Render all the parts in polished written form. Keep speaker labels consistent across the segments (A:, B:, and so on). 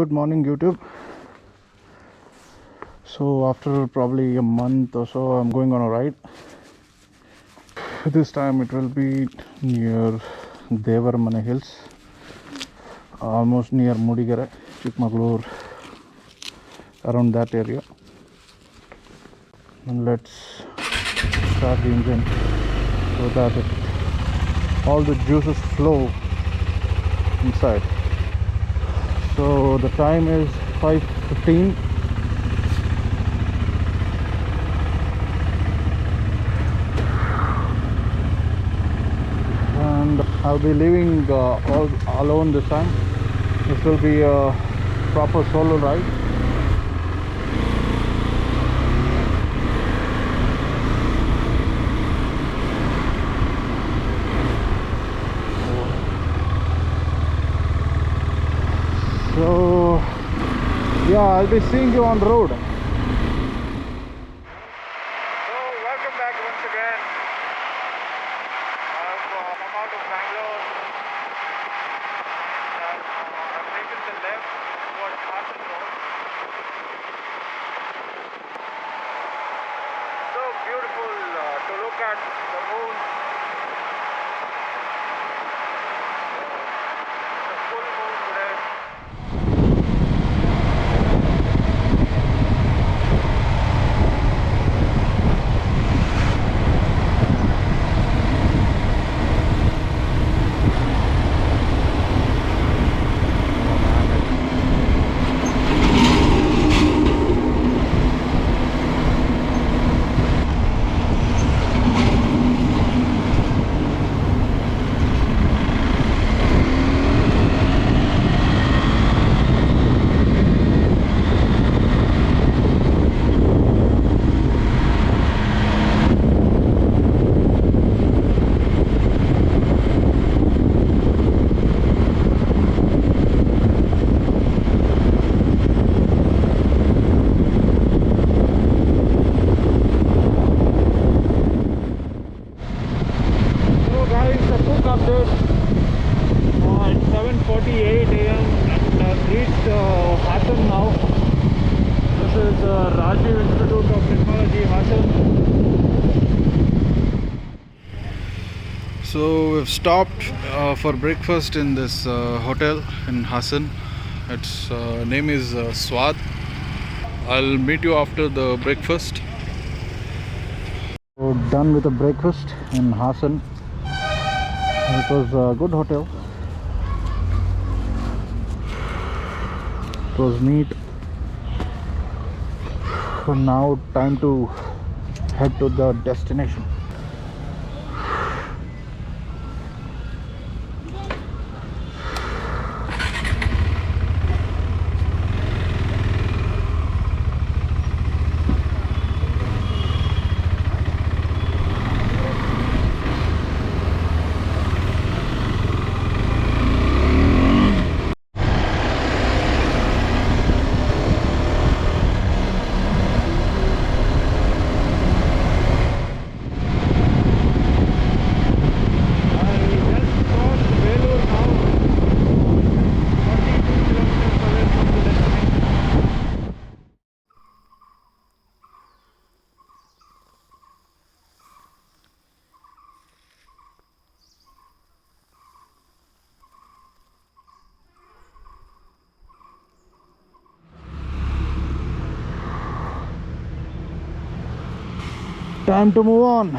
A: Good morning, YouTube. So after probably a month or so, I'm going on a ride. This time it will be near Devaramane Hills, almost near Mudigere, Chikmagalur, around that area. And let's start the engine so that all the juices flow inside. So the time is 5:15. And I'll be leaving all alone this time. This will be a proper solo ride. So yeah, I'll be seeing you on the road. So welcome back once again. I've come out of Bangalore and I've taken the left towards Hassan Road. So beautiful to look at the moon. The full moon today. It's 7:48 a.m. and I've reached Hassan now. This is Rajiv Institute of Technology, Hassan. So we've stopped for breakfast in this hotel in Hassan. Its name is Swad. I'll meet you after the breakfast. So done with the breakfast in Hassan. It was a good hotel. It was neat. So now time to head to the destination. Time to move on.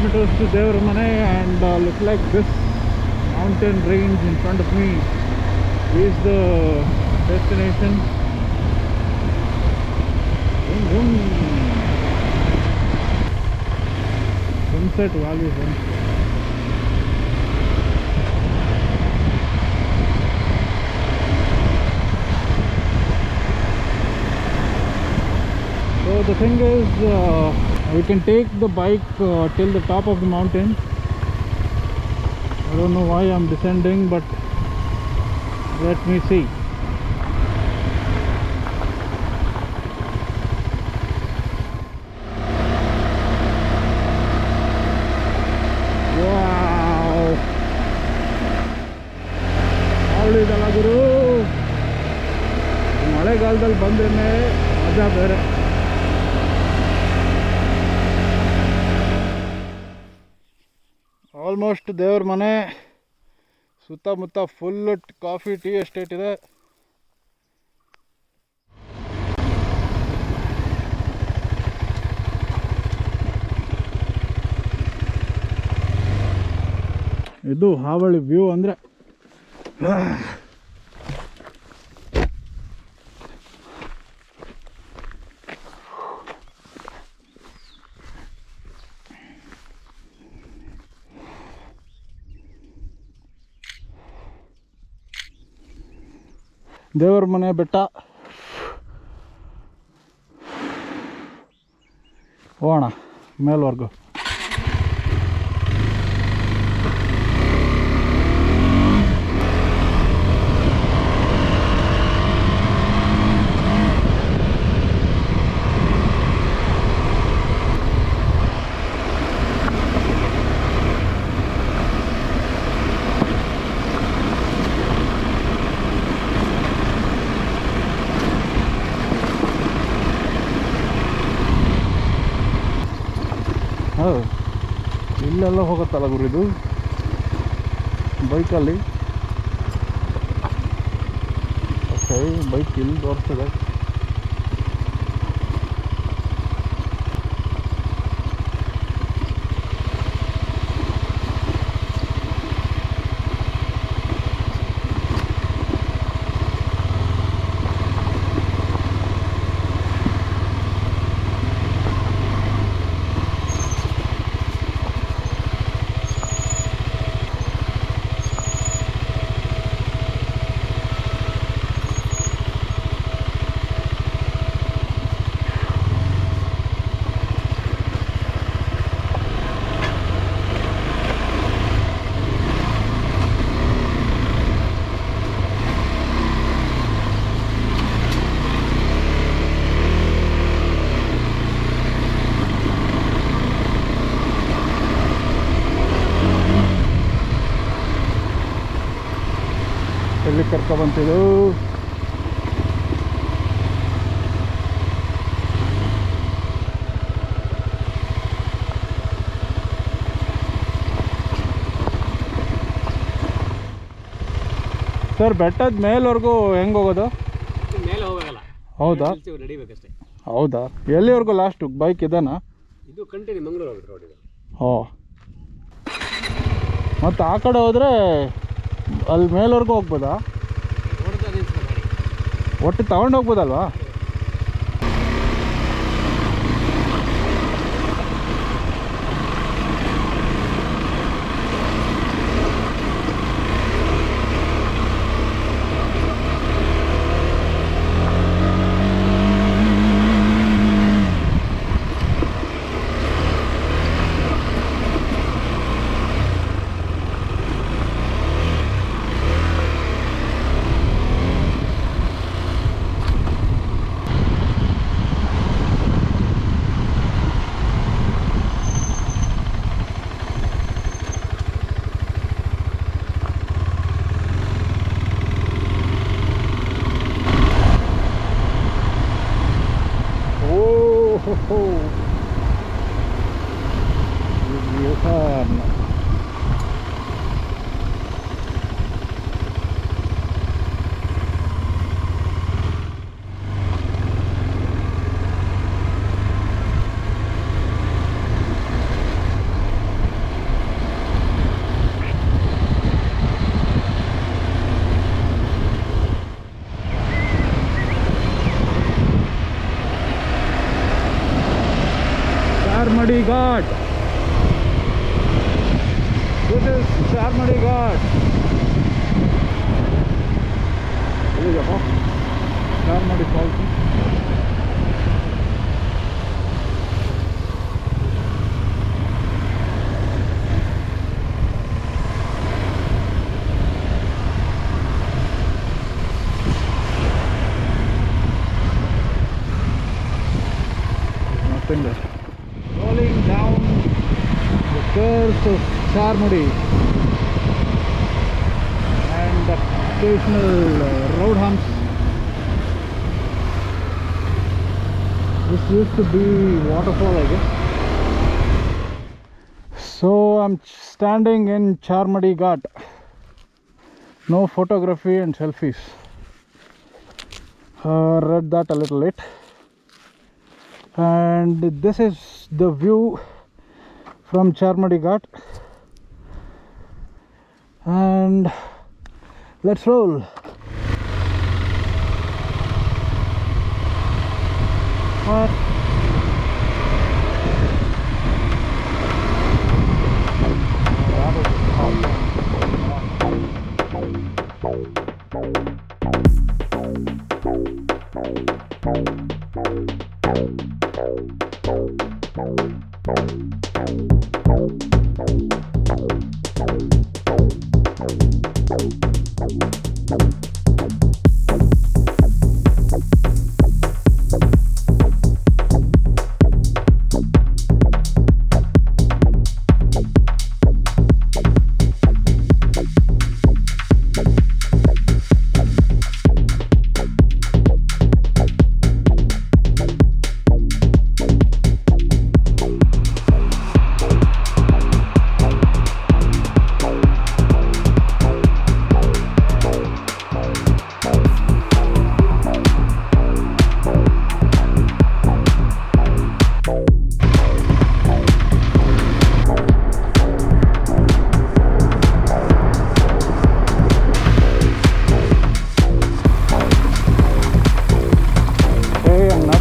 A: kilometers to Devaramane, and look like this mountain range in front of me is the destination. Vroom, vroom. Sunset Valley zone. So the thing is, we can take the bike till the top of the mountain. I don't know why I'm descending, but let me see. Wow! ಅವಳಿದಲ್ಲ ಗುರು, ಮಳೆಗಾಲದಲ್ಲಿ ಬಂದ್ರೆ ಮಜಾ ಬೇರೆ. Almost ದೇವ್ರ ಮನೆ ಸುತ್ತಮುತ್ತ full coffee tea estate ಇದೆ. ಇದು ಹಾವಳಿ ವ್ಯೂ ಅಂದರೆ ದೇವರ ಮನೆ ಬೆಟ್ಟ. ಹೋಗೋಣ ಮೇಲ್ವರೆಗೂ. ಇಲ್ಲೆಲ್ಲ ಹೋಗುತ್ತಲ್ಲ ಗುರು ಇದು ಬೈಕಲ್ಲಿ. ಓಕೆ, ಬೈಕ್ ಇಲ್ಲಿ ತೋರಿಸ್ತದೆ. ಎಲ್ಲಿ ಕರ್ಕೊಬಂತಿದ್ದು ಸರ್? ಬೆಟ್ಟದ ಮೇಲ್ವರೆಗೂ ಹೆಂಗೆ ಹೋಗೋದು?
B: ಮೇಲೆ ಹೋಗಲ್ಲ.
A: ಹೌದಾ?
B: ನಡಿಬೇಕಷ್ಟೇ.
A: ಹೌದಾ? ಎಲ್ಲಿವರೆಗೂ ಲಾಸ್ಟು ಬೈಕ್ ಇದನಾ?
B: ಇದು ಕಂಟಿನ್ಯೂ ಮಂಗಳೂರು ಹೋಗುತ್ತೆ ರೋಡ್ ಇದು.
A: ಓ, ಮತ್ತು ಆ ಕಡೆ ಹೋದರೆ ಅಲ್ಲಿ ಮೇಲ್ವರೆಗೂ ಹೋಗ್ಬೋದಾ? ಒಟ್ಟು ತಗೊಂಡು ಹೋಗ್ಬೋದಲ್ವಾ? Ghat. This is Charmadi Ghat. Here you go. Charmadi Falls. Nothing there. Rolling down the curves of Charmadi and occasional road humps. This used to be waterfall, I guess. So I'm standing in Charmadi Ghat. No photography and selfies. Read that a little late. And this is the view from Charmadi Ghat. And let's roll.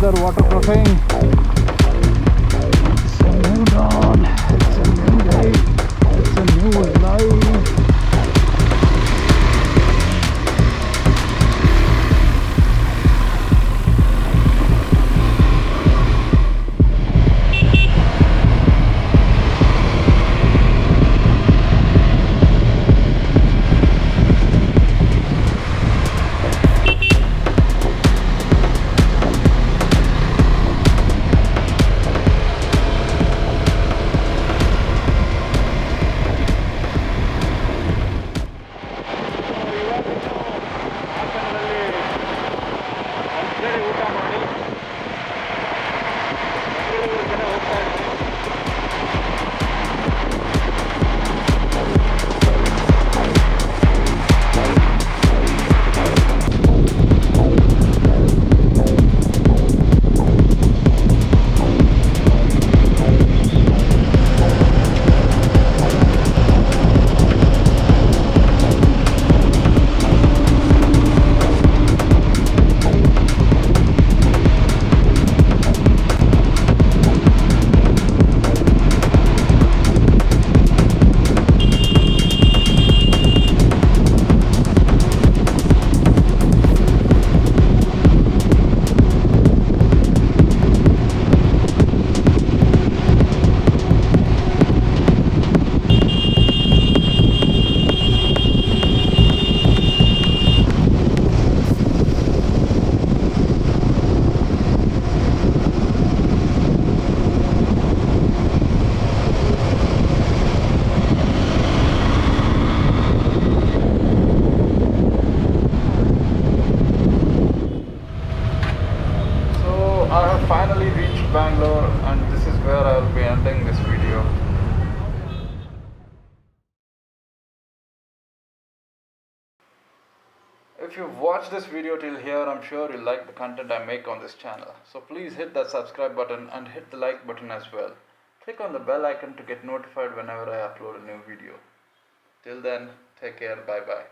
A: Water crossing. It's a new dawn. It's a new day. It's a new life. Finally reached Bangalore, and this is where I will be ending this video. If you've watched this video till here, I'm sure you'll like the content I make on this channel. So please hit that subscribe button and hit the like button as well. Click on the bell icon to get notified whenever I upload a new video. Till then, take care, bye bye.